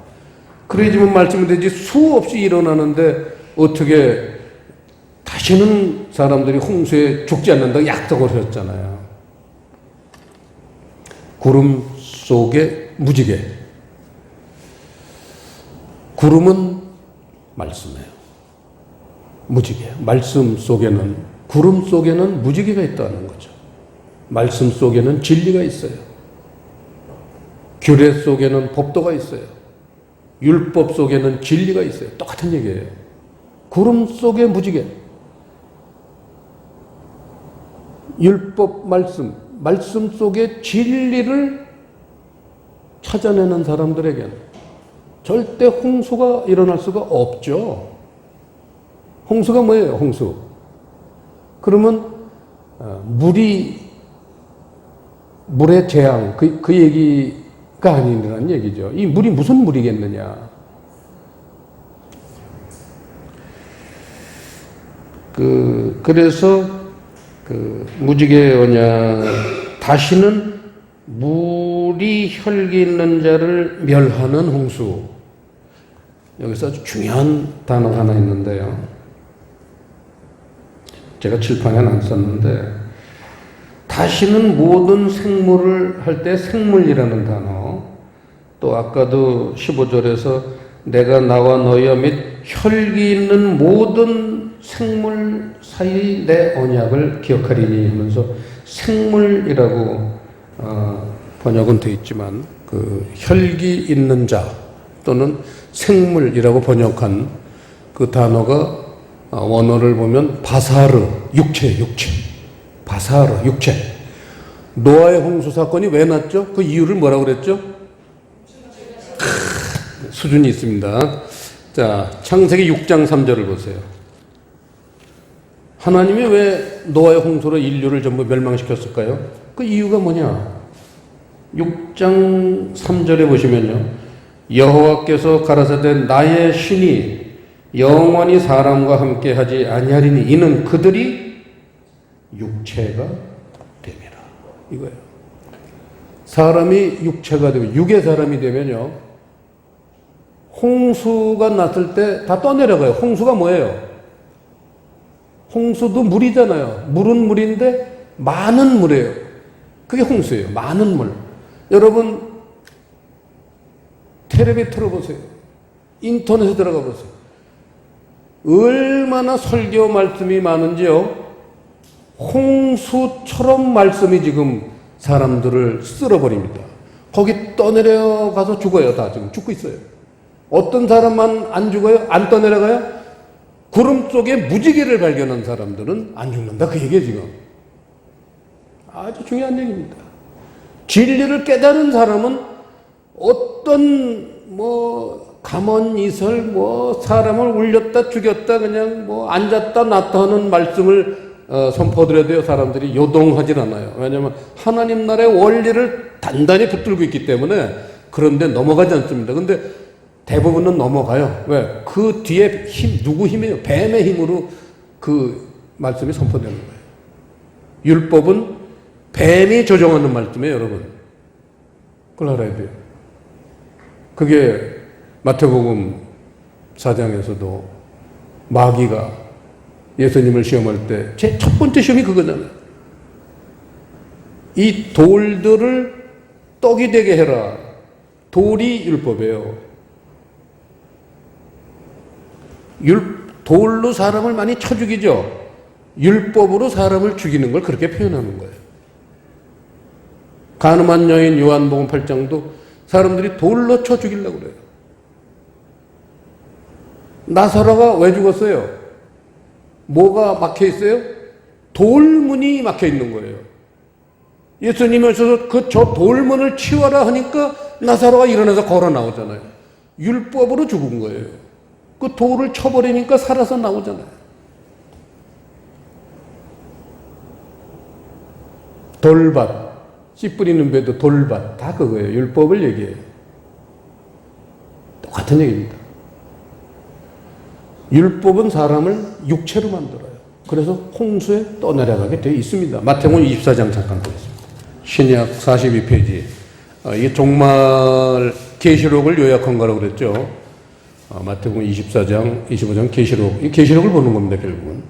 그래야지만 말씀이 되지 수없이 일어나는데 어떻게 다시는 사람들이 홍수에 죽지 않는다고 약속을 하셨잖아요. 구름 속의 무지개. 구름은 말씀이에요. 무지개. 말씀 속에는, 구름 속에는 무지개가 있다는 거죠. 말씀 속에는 진리가 있어요. 규례 속에는 법도가 있어요. 율법 속에는 진리가 있어요. 똑같은 얘기예요. 구름 속의 무지개. 율법 말씀 속의 진리를 찾아내는 사람들에게는 절대 홍수가 일어날 수가 없죠. 홍수가 뭐예요? 홍수. 그러면 물의 재앙, 그 얘기가 아니라는 얘기죠. 이 물이 무슨 물이겠느냐. 그래서 무지개 언약, 다시는 물이 혈기 있는 자를 멸하는 홍수. 여기서 아주 중요한 단어가 하나 있는데요. 제가 칠판에는 안 썼는데, 다시는 모든 생물을 할 때 생물이라는 단어, 또 아까도 15절에서 내가 나와 너희와 및 혈기 있는 모든 생물 사이 내 언약을 기억하리니 하면서 생물이라고 번역은 되어 있지만 그 혈기 있는 자 또는 생물이라고 번역한 그 단어가 원어를 보면 바사르, 육체. 바사르, 육체. 노아의 홍수 사건이 왜 났죠? 그 이유를 뭐라고 그랬죠? 수준이 있습니다. 자, 창세기 6장 3절을 보세요. 하나님이 왜 노아의 홍수로 인류를 전부 멸망시켰을까요? 그 이유가 뭐냐? 6장 3절에 보시면요. 여호와께서 가라사대 나의 신이 영원히 사람과 함께 하지 아니하리니 이는 그들이 육체가 됨이라. 이거예요. 사람이 육체가 되면, 육의 사람이 되면요. 홍수가 났을 때 다 떠내려가요. 홍수가 뭐예요? 홍수도 물이잖아요. 물은 물인데 많은 물이에요. 그게 홍수예요. 많은 물. 여러분 텔레비 틀어보세요. 인터넷에 들어가 보세요. 얼마나 설교 말씀이 많은지요. 홍수처럼 말씀이 지금 사람들을 쓸어버립니다. 거기 떠내려가서 죽어요. 다 지금 죽고 있어요. 어떤 사람만 안 죽어요? 안 떠내려가요? 구름 속에 무지개를 발견한 사람들은 안 죽는다. 그 얘기예요, 지금. 아주 중요한 얘기입니다. 진리를 깨달은 사람은 어떤 가문이설 사람을 울렸다 죽였다 그냥 앉았다 놨다 하는 말씀을 선포드려야 돼요. 사람들이 요동하진 않아요. 왜냐하면 하나님 나라의 원리를 단단히 붙들고 있기 때문에 그런데 넘어가지 않습니다. 근데 대부분은 넘어가요. 왜? 그 뒤에 누구 힘이에요? 뱀의 힘으로 그 말씀이 선포되는 거예요. 율법은 뱀이 조종하는 말씀이에요, 여러분. 그걸 알아야 돼요. 그게 마태복음 4장에서도 마귀가 예수님을 시험할 때 제 첫 번째 시험이 그거잖아요. 이 돌들을 떡이 되게 해라. 돌이 율법이에요. 돌로 사람을 많이 쳐 죽이죠. 율법으로 사람을 죽이는 걸 그렇게 표현하는 거예요. 가늠한 여인 요한복음 8장도 사람들이 돌로 쳐 죽이려고 그래요. 나사로가 왜 죽었어요? 뭐가 막혀 있어요? 돌문이 막혀 있는 거예요. 예수님이 오셔서 저 돌문을 치워라 하니까 나사로가 일어나서 걸어 나오잖아요. 율법으로 죽은 거예요. 그 돌을 쳐버리니까 살아서 나오잖아요. 돌밭, 씨 뿌리는 배도 돌밭, 다 그거예요. 율법을 얘기해요. 똑같은 얘기입니다. 율법은 사람을 육체로 만들어요. 그래서 홍수에 떠내려가게 되어 있습니다. 마태복음 24장 잠깐 보겠습니다. 신약 42페이지. 이게 종말 계시록을 요약한 거라고 그랬죠. 마태복음 24장, 25장 계시록. 이 계시록을 보는 겁니다, 결국은.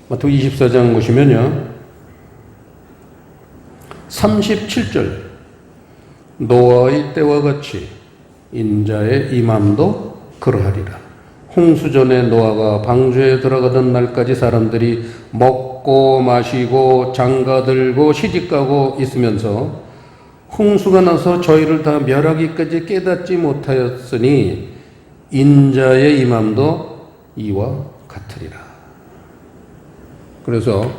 마태복음 24장 보시면요. 37절. 노아의 때와 같이 인자의 임함도 그러하리라. 홍수 전에 노아가 방주에 들어가던 날까지 사람들이 먹고 마시고 장가들고 시집가고 있으면서 홍수가 나서 저희를 다 멸하기까지 깨닫지 못하였으니 인자의 임함도 이와 같으리라. 그래서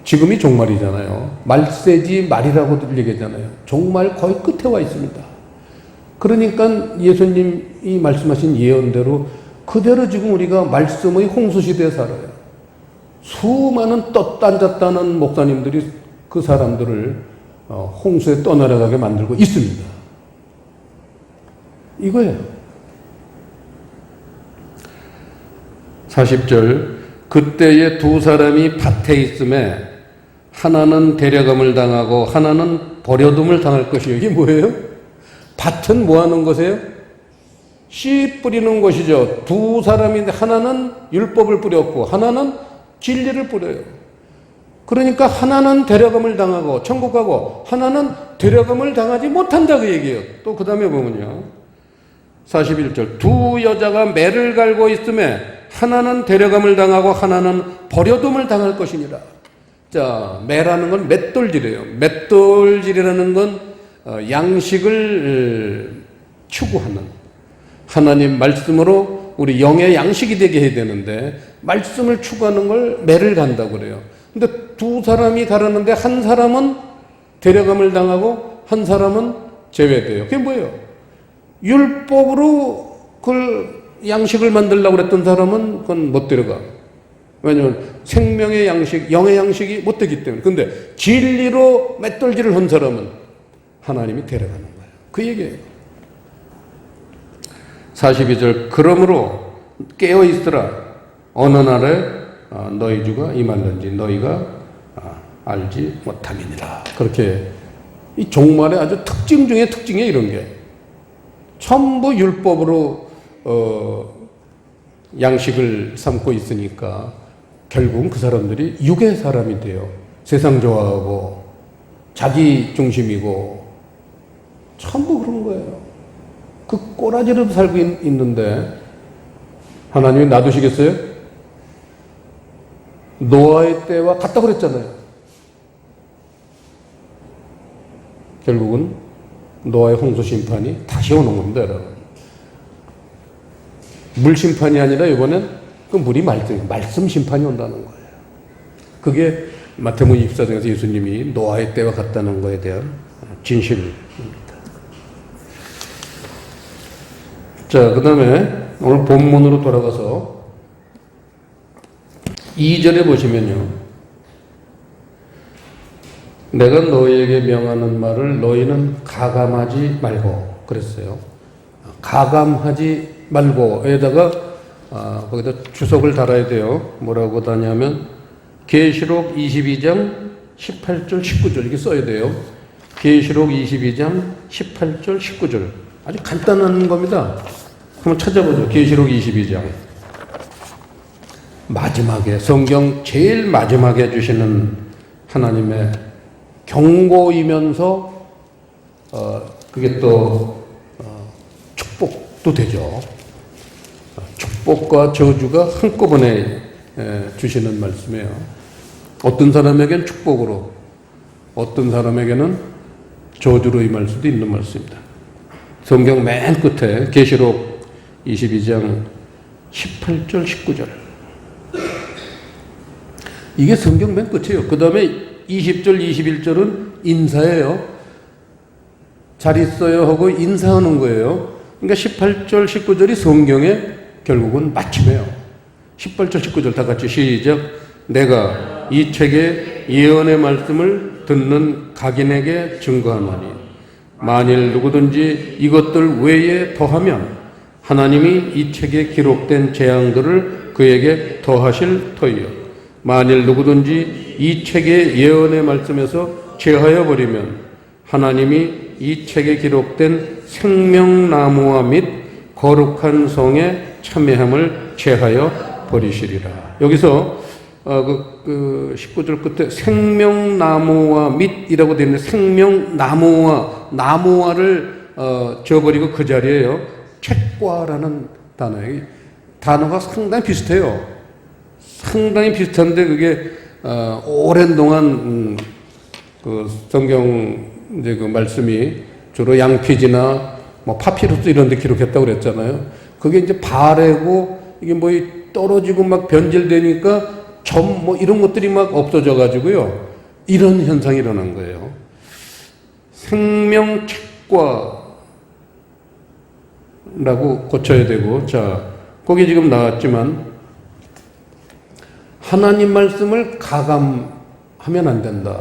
지금이 종말이잖아요. 말세지 말이라고들 얘기하잖아요. 종말 거의 끝에 와 있습니다. 그러니까 예수님이 말씀하신 예언대로 그대로 지금 우리가 말씀의 홍수시대에 살아요. 수많은 떴단졌다는 목사님들이 그 사람들을 홍수에 떠내려가게 만들고 있습니다. 이거예요. 40절. 그때에 두 사람이 밭에 있음에 하나는 데려감을 당하고 하나는 버려둠을 당할 것이요. 이게 뭐예요? 밭은 뭐 하는 것이에요? 씨 뿌리는 것이죠. 두 사람인데 하나는 율법을 뿌렸고 하나는 진리를 뿌려요. 그러니까 하나는 데려감을 당하고 천국 가고 하나는 데려감을 당하지 못한다 그 얘기예요. 또 그 다음에 보면요. 41절. 두 여자가 매를 갈고 있음에 하나는 데려감을 당하고 하나는 버려둠을 당할 것이니라. 자, 매라는 건 맷돌질이에요. 맷돌질이라는 건 양식을 추구하는, 하나님 말씀으로 우리 영의 양식이 되게 해야 되는데 말씀을 추구하는 걸 매를 간다고 그래요. 근데 두 사람이 가르는데 한 사람은 데려감을 당하고 한 사람은 제외돼요. 그게 뭐예요? 율법으로 그걸 양식을 만들려고 그랬던 사람은 그건 못 데려가. 왜냐하면 생명의 양식, 영의 양식이 못 되기 때문에. 근데 진리로 맷돌질을 한 사람은 하나님이 데려가는 거예요. 그 얘기예요. 42절. 그러므로 깨어 있으라. 어느 날에 너희 주가 임할는지 너희가 알지 못함이니라. 그렇게 이 종말의 아주 특징 중에 특징이에요. 이런 게 전부 율법으로 양식을 삼고 있으니까 결국은 그 사람들이 육의 사람이 돼요. 세상 좋아하고 자기 중심이고 전부 그런 거예요. 그 꼬라지로 살고 있는데 하나님이 놔두시겠어요? 노아의 때와 같다고 그랬잖아요. 결국은 노아의 홍수 심판이 다시 오는 겁니다, 여러분. 물 심판이 아니라 이번엔 그 물이 말씀 심판이 온다는 거예요. 그게 마태복음 24장에서 예수님이 노아의 때와 같다는 거에 대한 진실입니다. 자, 그 다음에 오늘 본문으로 돌아가서 2절에 보시면요. 내가 너희에게 명하는 말을 너희는 가감하지 말고 그랬어요. 가감하지 말고에다가 거기다 주석을 달아야 돼요. 뭐라고 다냐면 계시록 22장 18절 19절 이렇게 써야 돼요. 계시록 22장 18절 19절 아주 간단한 겁니다. 한번 찾아보죠. 계시록 22장 마지막에 성경 제일 마지막에 주시는 하나님의 경고이면서 그게 또 축복도 되죠. 축복과 저주가 한꺼번에 주시는 말씀이에요. 어떤 사람에겐 축복으로, 어떤 사람에게는 저주로 임할 수도 있는 말씀입니다. 성경 맨 끝에 계시록 22장 18절 19절 이게 성경 맨 끝이에요. 그 다음에 20절 21절은 인사예요. 잘 있어요 하고 인사하는 거예요. 그러니까 18절 19절이 성경의 결국은 마침이에요. 18절 19절 다 같이 시작. 내가 이 책의 예언의 말씀을 듣는 각인에게 증거하노니 만일 누구든지 이것들 외에 더하면 하나님이 이 책에 기록된 재앙들을 그에게 더하실 터이요 만일 누구든지 이 책의 예언의 말씀에서 제하여 버리면 하나님이 이 책에 기록된 생명나무와 및 거룩한 성의 참회함을 제하여 버리시리라. 여기서 19절 끝에 생명나무와 및이라고 되어 있는데 생명나무와 나무와를 저버리고 그 자리에요. 책과라는 단어가 상당히 비슷해요. 상당히 비슷한데 그게 오랜 동안 그 성경 이제 그 말씀이 주로 양피지나 뭐 파피루스 이런 데 기록했다고 그랬잖아요. 그게 이제 바래고 이게 뭐 떨어지고 막 변질되니까 점 뭐 이런 것들이 막 없어져 가지고요. 이런 현상이 일어난 거예요. 생명책과라고 고쳐야 되고, 자, 거기 지금 나왔지만 하나님 말씀을 가감하면 안 된다.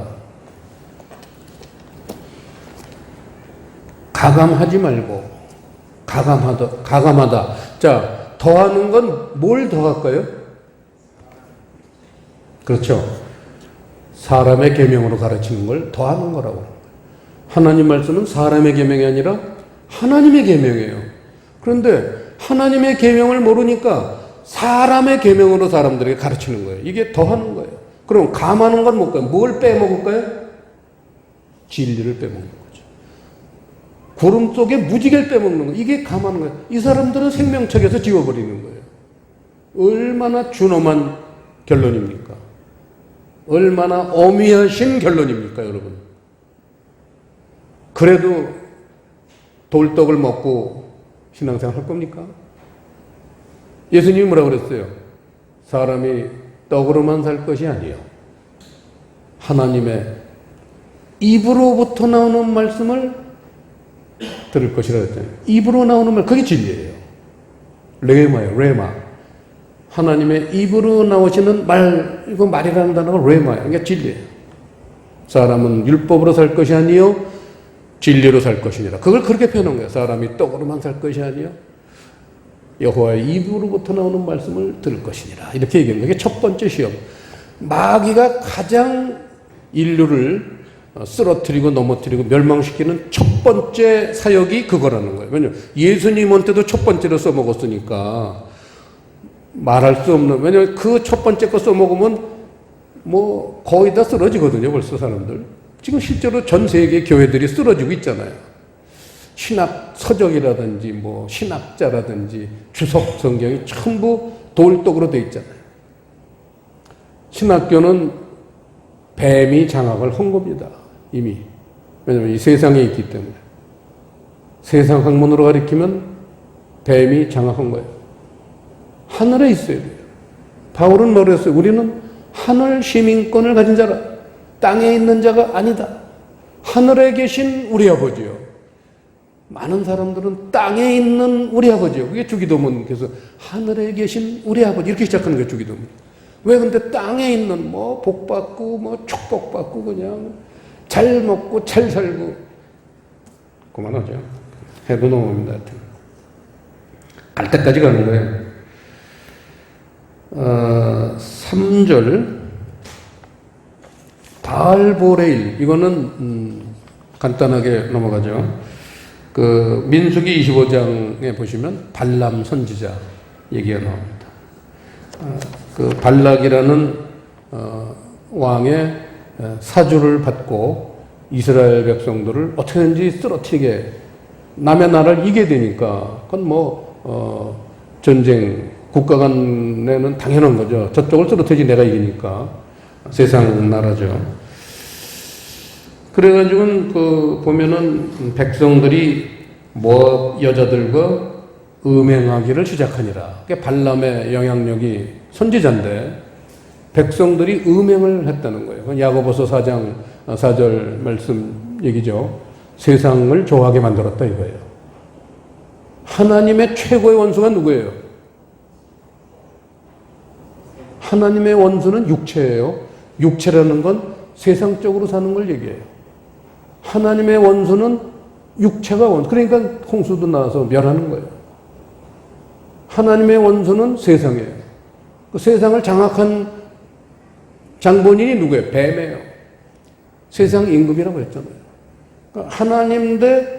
가감하지 말고 가감하다. 자, 더하는 건 뭘 더할까요? 그렇죠. 사람의 계명으로 가르치는 걸 더하는 거라고. 하나님 말씀은 사람의 계명이 아니라 하나님의 계명이에요. 그런데 하나님의 계명을 모르니까 사람의 계명으로 사람들에게 가르치는 거예요. 이게 더하는 거예요. 그럼 감하는 건 뭘까요? 뭘 빼먹을까요? 진리를 빼먹는 거죠. 구름 속에 무지개를 빼먹는 거. 이게 감하는 거예요. 이 사람들은 생명책에서 지워버리는 거예요. 얼마나 준엄한 결론입니까? 얼마나 어미하신 결론입니까, 여러분? 그래도 돌떡을 먹고 신앙생활 할 겁니까? 예수님이 뭐라고 그랬어요? 사람이 떡으로만 살 것이 아니요. 하나님의 입으로부터 나오는 말씀을 들을 것이라 했잖아요. 입으로 나오는 말, 그게 진리예요. 레마예요, 레마. 하나님의 입으로 나오시는 말, 이거 말이라는 단어가 레마예요. 그러니까 진리예요. 사람은 율법으로 살 것이 아니요 진리로 살 것이니라. 그걸 그렇게 표현한 거예요. 사람이 떡으로만 살 것이 아니요 여호와의 입으로부터 나오는 말씀을 들을 것이니라. 이렇게 얘기하는 거예요. 이게 첫 번째 시험. 마귀가 가장 인류를 쓰러뜨리고 넘어뜨리고 멸망시키는 첫 번째 사역이 그거라는 거예요. 왜냐하면 예수님한테도 첫 번째로 써먹었으니까 말할 수 없는, 왜냐하면 그 첫 번째 거 써먹으면 뭐 거의 다 쓰러지거든요. 벌써 사람들. 지금 실제로 전 세계 교회들이 쓰러지고 있잖아요. 신학 서적이라든지 뭐 신학자라든지 주석 성경이 전부 돌독으로 되어 있잖아요. 신학교는 뱀이 장악을 한 겁니다. 이미. 왜냐하면 이 세상에 있기 때문에. 세상 학문으로 가리키면 뱀이 장악한 거예요. 하늘에 있어야 돼요. 바울은 뭐라 했어요? 우리는 하늘 시민권을 가진 자라. 땅에 있는 자가 아니다. 하늘에 계신 우리 아버지요. 많은 사람들은 땅에 있는 우리 아버지요. 그게 주기도문께서 하늘에 계신 우리 아버지 이렇게 시작하는 거예요. 주기도문. 왜 근데 땅에 있는 뭐 복받고 뭐 축복받고 그냥 잘 먹고 잘 살고 그만하죠. 해도 넘어옵니다. 갈 때까지 가는 거예요. 3절 바알보레일 이거는 간단하게 넘어가죠. 그 민수기 25장에 보시면 발람 선지자 얘기가 나옵니다. 그 발락이라는 왕의 사주를 받고 이스라엘 백성들을 어떻게든지 쓰러뜨리게 남의 나라를 이겨야 되니까 그건 뭐 전쟁 국가 간에는 당연한 거죠. 저쪽을 쓰러뜨리지 내가 이기니까 세상 나라죠. 그래가지고 그 보면은 백성들이 뭐 여자들과 음행하기를 시작하니라. 그게 발람의 영향력이 선지자인데 백성들이 음행을 했다는 거예요. 그건 야고보서 4장 4절 말씀 얘기죠. 세상을 좋아하게 만들었다 이거예요. 하나님의 최고의 원수가 누구예요? 하나님의 원수는 육체예요. 육체라는 건 세상적으로 사는 걸 얘기해요. 하나님의 원수는 육체가 원수. 그러니까 홍수도 나와서 멸하는 거예요. 하나님의 원수는 세상이에요. 그 세상을 장악한 장본인이 누구예요? 뱀이에요. 세상 임금이라고 했잖아요. 그러니까 하나님 대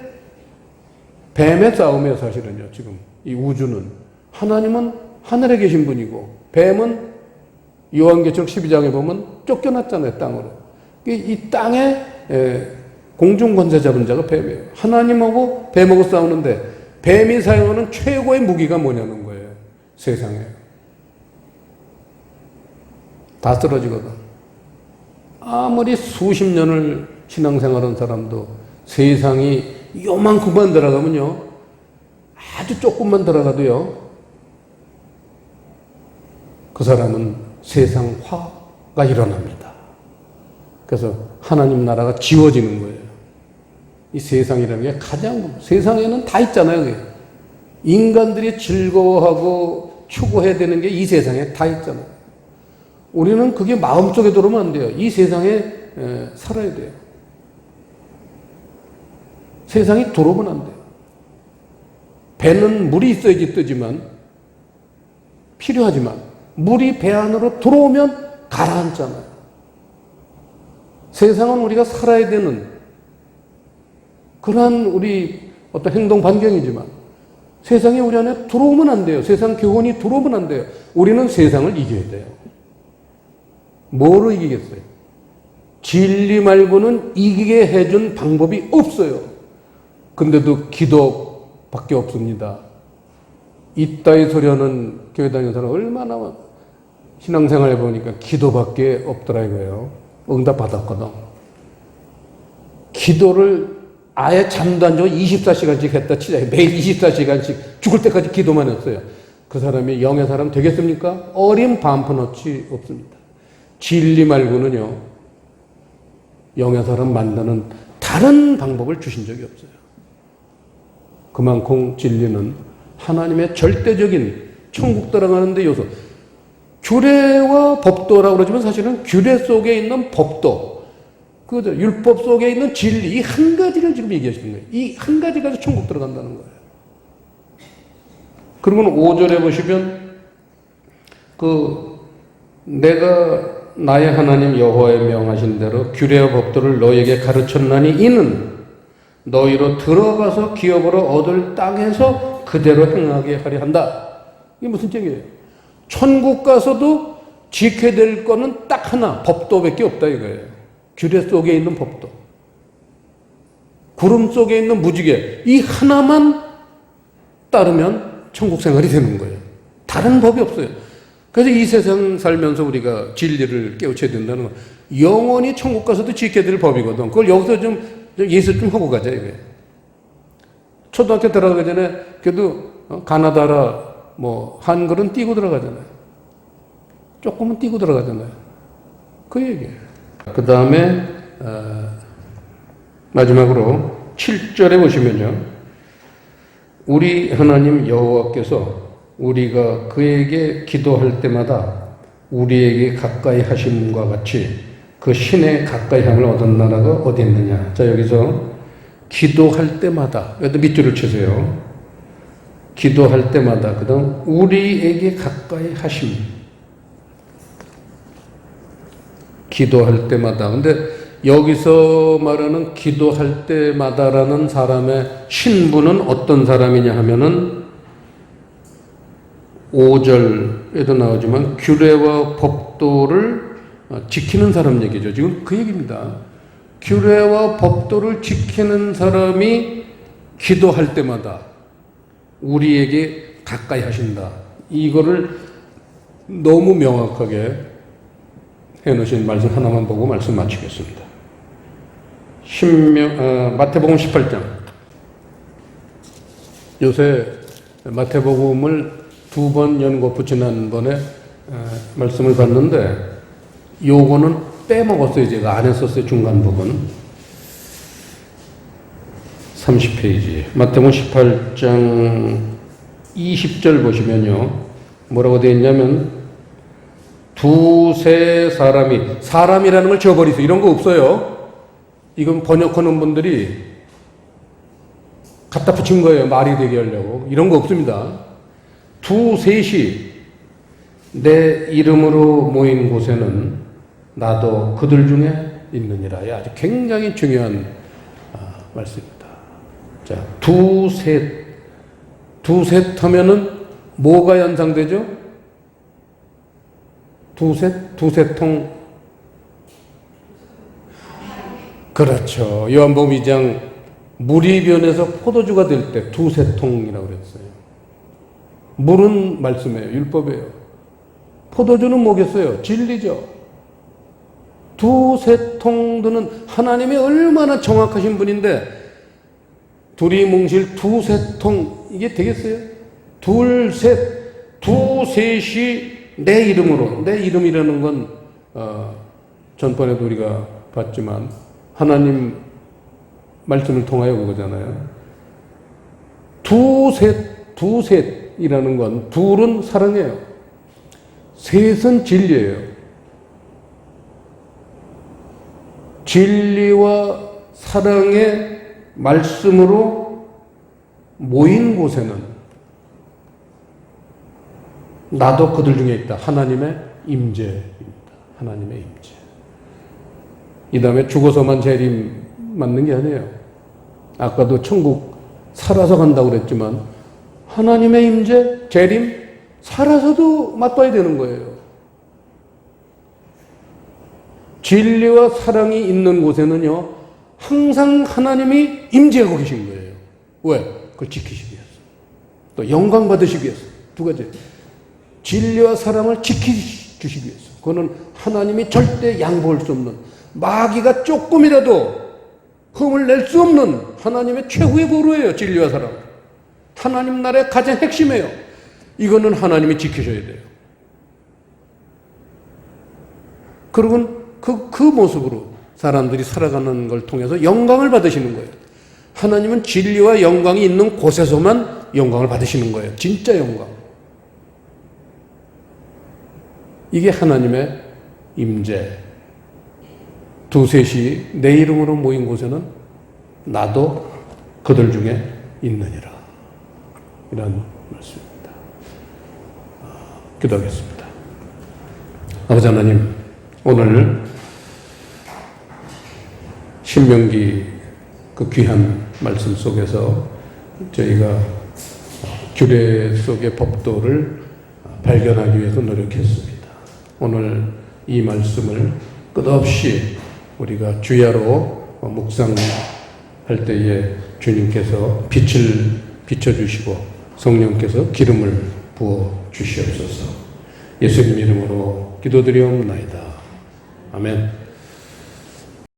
뱀의 싸움이에요, 사실은요, 지금. 이 우주는. 하나님은 하늘에 계신 분이고, 뱀은 요한계시록 12장에 보면 쫓겨났잖아요, 땅으로. 이 땅에 공중권세 잡은 자가 뱀이에요. 하나님하고 뱀하고 싸우는데, 뱀이 사용하는 최고의 무기가 뭐냐는 거예요, 세상에. 다 쓰러지거든. 아무리 수십 년을 신앙생활한 사람도 세상이 요만큼만 들어가면요, 아주 조금만 들어가도요, 그 사람은 세상 화가 일어납니다. 그래서 하나님 나라가 지워지는 거예요. 이 세상이라는 게 가장, 세상에는 다 있잖아요. 그게. 인간들이 즐거워하고 추구해야 되는 게 이 세상에 다 있잖아요. 우리는 그게 마음속에 들어오면 안 돼요. 이 세상에 살아야 돼요. 세상이 들어오면 안 돼요. 배는 물이 있어야지 뜨지만, 필요하지만, 물이 배 안으로 들어오면 가라앉잖아요. 세상은 우리가 살아야 되는 그러한 우리 어떤 행동 반경이지만, 세상이 우리 안에 들어오면 안 돼요. 세상 교훈이 들어오면 안 돼요. 우리는 세상을 이겨야 돼요. 뭐로 이기겠어요? 진리 말고는 이기게 해준 방법이 없어요. 근데도 기도밖에 없습니다. 이따위 소리 하는 교회 다니는 사람 얼마나 신앙생활 해보니까 기도밖에 없더라 이거예요. 응답 받았거든. 기도를 아예 잠도 안 자고 24시간씩 했다 치자. 매일 24시간씩 죽을 때까지 기도만 했어요. 그 사람이 영의 사람 되겠습니까? 어린 반푼어치 없습니다. 진리 말고는요, 영의 사람 만드는 다른 방법을 주신 적이 없어요. 그만큼 진리는 하나님의 절대적인 천국 들어가는 데 요소. 규례와 법도라고 그러지만 사실은 규례 속에 있는 법도, 그죠? 율법 속에 있는 진리, 이 한 가지를 지금 얘기하시는 거예요. 이 한 가지가 천국 들어간다는 거예요. 그리고 5절에 보시면, 내가 나의 하나님 여호와의 명하신 대로 규례와 법도를 너에게 가르쳤나니 이는 너희로 들어가서 기업으로 얻을 땅에서 그대로 행하게 하려 한다. 이게 무슨 얘기예요? 천국 가서도 지켜야 될 거는 딱 하나, 법도밖에 없다 이거예요. 규례 속에 있는 법도. 구름 속에 있는 무지개, 이 하나만 따르면 천국 생활이 되는 거예요. 다른 법이 없어요. 그래서 이 세상 살면서 우리가 진리를 깨우쳐야 된다는 건 영원히 천국 가서도 지켜야 될 법이거든. 그걸 여기서 좀 예습 좀 하고 가자 이거예요. 초등학교 들어가기 전에 그래도 가나다라 뭐 한글은 띄고 들어가잖아요. 조금은 띄고 들어가잖아요. 그 얘기예요. 그 다음에 마지막으로 7절에 보시면요, 우리 하나님 여호와께서 우리가 그에게 기도할 때마다 우리에게 가까이 하심과 같이 그 신의 가까이 함을 얻은 나라가 어디 있느냐. 자, 여기서 기도할 때마다, 여기도 밑줄을 치세요. 기도할 때마다, 그 다음 우리에게 가까이 하심. 기도할 때마다. 근데 여기서 말하는 기도할 때마다라는 사람의 신분은 어떤 사람이냐 하면은 5절에도 나오지만 규례와 법도를 지키는 사람 얘기죠. 지금 그 얘기입니다. 규례와 법도를 지키는 사람이 기도할 때마다 우리에게 가까이 하신다. 이거를 너무 명확하게 해놓으신 말씀 하나만 보고 말씀 마치겠습니다. 마태복음 18장. 요새 마태복음을 2번 연거푸 지난번에 말씀을 봤는데 요거는 빼먹었어요. 제가 안 했었어요. 중간 부분 30페이지 마태복음 18장 20절 보시면요 뭐라고 되어 있냐면 두세 사람이라는 걸 지워버리세요. 이런 거 없어요. 이건 번역하는 분들이 갖다 붙인 거예요. 말이 되게 하려고. 이런 거 없습니다. 두셋이 내 이름으로 모인 곳에는 나도 그들 중에 있느니라. 아주 굉장히 중요한 말씀입니다. 자, 두셋 하면은 뭐가 연상되죠? 두세통. 그렇죠. 요한복음 2장 물이 변해서 포도주가 될 때 두세통이라고 그랬어요. 물은 말씀이에요. 율법이에요. 포도주는 뭐겠어요? 진리죠. 두세통들은 하나님이 얼마나 정확하신 분인데 둘이 뭉실 두세통 이게 되겠어요? 두셋이 내 이름으로. 내 이름이라는 건 전번에도 우리가 봤지만 하나님 말씀을 통하여 그거잖아요. 두셋이라는 건 둘은 사랑이에요. 셋은 진리예요. 진리와 사랑의 말씀으로 모인 곳에는 나도 그들 중에 있다. 하나님의 임재입니다. 하나님의 임재. 이 다음에 죽어서만 재림 맞는 게 아니에요. 아까도 천국 살아서 간다고 그랬지만 하나님의 임재, 재림 살아서도 맛봐야 되는 거예요. 진리와 사랑이 있는 곳에는요 항상 하나님이 임재하고 계신 거예요. 왜? 그걸 지키시기 위해서. 또 영광 받으시기 위해서. 두 가지. 진리와 사랑을 지키시기 위해서. 그거는 하나님이 절대 양보할 수 없는, 마귀가 조금이라도 흠을 낼 수 없는 하나님의 최후의 보루예요. 진리와 사랑. 하나님 나라의 가장 핵심이에요. 이거는 하나님이 지키셔야 돼요. 그러면 그 모습으로 사람들이 살아가는 걸 통해서 영광을 받으시는 거예요. 하나님은 진리와 영광이 있는 곳에서만 영광을 받으시는 거예요. 진짜 영광. 이게 하나님의 임재. 두셋이 내 이름으로 모인 곳에는 나도 그들 중에 있느니라. 이런 말씀입니다. 기도하겠습니다. 아버지 하나님, 오늘 신명기 그 귀한 말씀 속에서 저희가 규례 속의 법도를 발견하기 위해서 노력했습니다. 오늘 이 말씀을 끝없이 우리가 주야로 묵상할 때에 주님께서 빛을 비춰주시고 성령께서 기름을 부어 주시옵소서. 예수님 이름으로 기도드리옵나이다. 아멘.